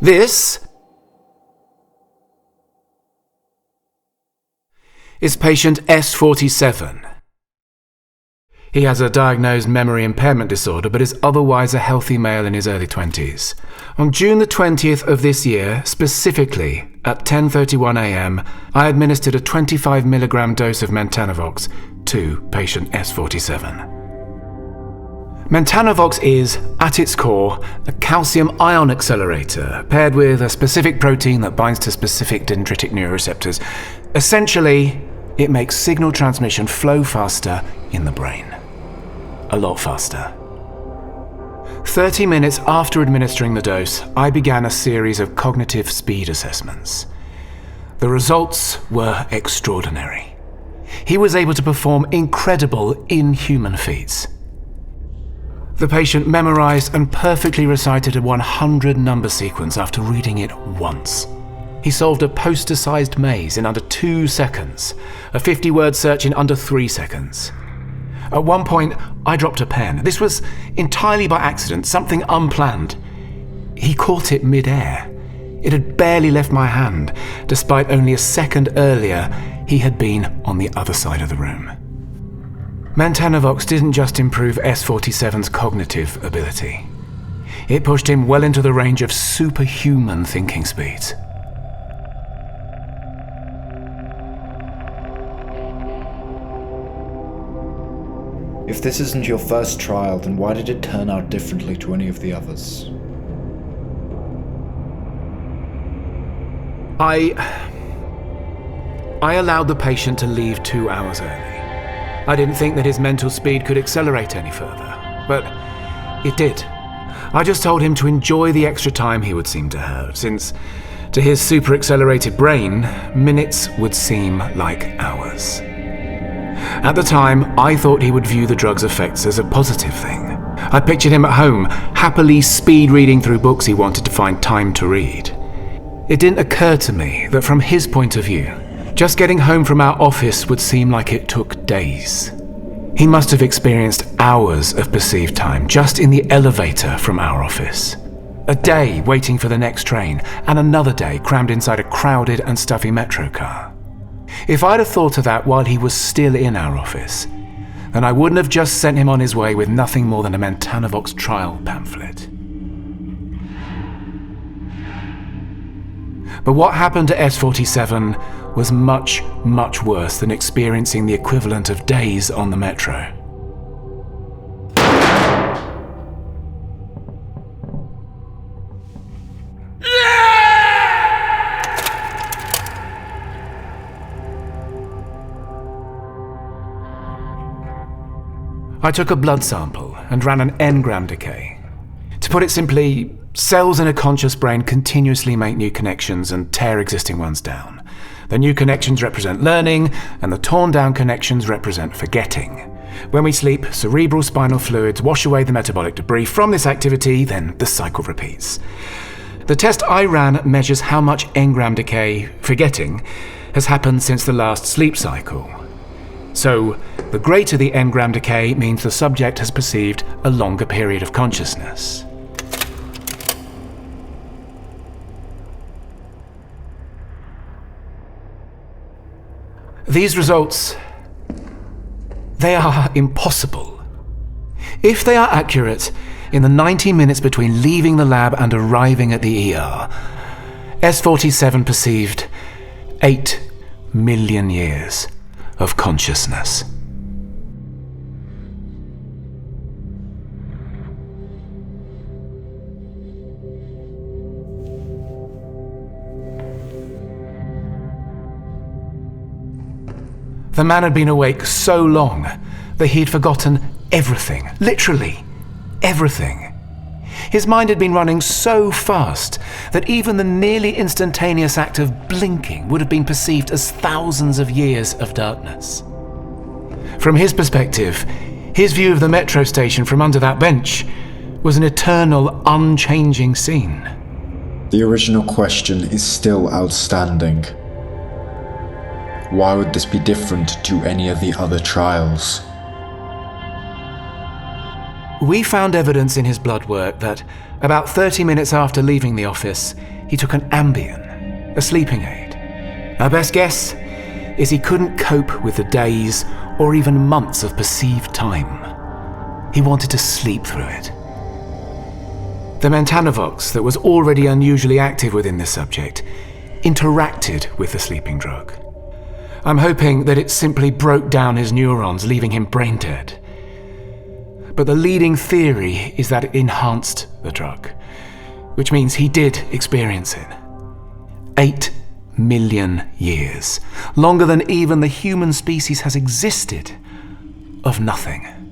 This is patient S47. He has a diagnosed memory impairment disorder, but is otherwise a healthy male in his early 20s. On June the 20th of this year, specifically at 10:31 a.m., I administered a 25 milligram dose of Mentanovox to patient S47. Mentanovox is, at its core, a calcium ion accelerator paired with a specific protein that binds to specific dendritic neuroreceptors. Essentially, it makes signal transmission flow faster in the brain. A lot faster. 30 minutes after administering the dose, I began a series of cognitive speed assessments. The results were extraordinary. He was able to perform incredible inhuman feats. The patient memorized and perfectly recited a 100 number sequence after reading it once. He solved a poster-sized maze in under 2 seconds, a 50-word search in under 3 seconds. At one point, I dropped a pen. This was entirely by accident, something unplanned. He caught it mid-air. It had barely left my hand, despite only a second earlier he had been on the other side of the room. Mentanovox didn't just improve S47's cognitive ability. It pushed him well into the range of superhuman thinking speeds. If this isn't your first trial, then why did it turn out differently to any of the others? I allowed the patient to leave 2 hours early. I didn't think that his mental speed could accelerate any further, but it did. I just told him to enjoy the extra time he would seem to have, since to his super-accelerated brain, minutes would seem like hours. At the time, I thought he would view the drug's effects as a positive thing. I pictured him at home, happily speed-reading through books he wanted to find time to read. It didn't occur to me that from his point of view, just getting home from our office would seem like it took days. He must have experienced hours of perceived time just in the elevator from our office. A day waiting for the next train, and another day crammed inside a crowded and stuffy metro car. If I'd have thought of that while he was still in our office, then I wouldn't have just sent him on his way with nothing more than a Mentanovox trial pamphlet. But what happened to S47 was much, much worse than experiencing the equivalent of days on the metro. I took a blood sample and ran an engram decay. To put it simply, cells in a conscious brain continuously make new connections and tear existing ones down. The new connections represent learning, and the torn down connections represent forgetting. When we sleep, cerebral spinal fluids wash away the metabolic debris from this activity, then the cycle repeats. The test I ran measures how much engram decay, forgetting, has happened since the last sleep cycle. So, the greater the engram decay means the subject has perceived a longer period of consciousness. These results, they are impossible. If they are accurate, in the 90 minutes between leaving the lab and arriving at the ER, S47 perceived 8 million years of consciousness. The man had been awake so long that he'd forgotten everything, literally everything. His mind had been running so fast that even the nearly instantaneous act of blinking would have been perceived as thousands of years of darkness. From his perspective, his view of the metro station from under that bench was an eternal, unchanging scene. The original question is still outstanding. Why would this be different to any of the other trials? We found evidence in his blood work that about 30 minutes after leaving the office, he took an Ambien, a sleeping aid. Our best guess is he couldn't cope with the days or even months of perceived time. He wanted to sleep through it. The Mentanovox that was already unusually active within the subject interacted with the sleeping drug. I'm hoping that it simply broke down his neurons, leaving him brain dead. But the leading theory is that it enhanced the drug, which means he did experience it. 8 million years, longer than even the human species has existed, of nothing.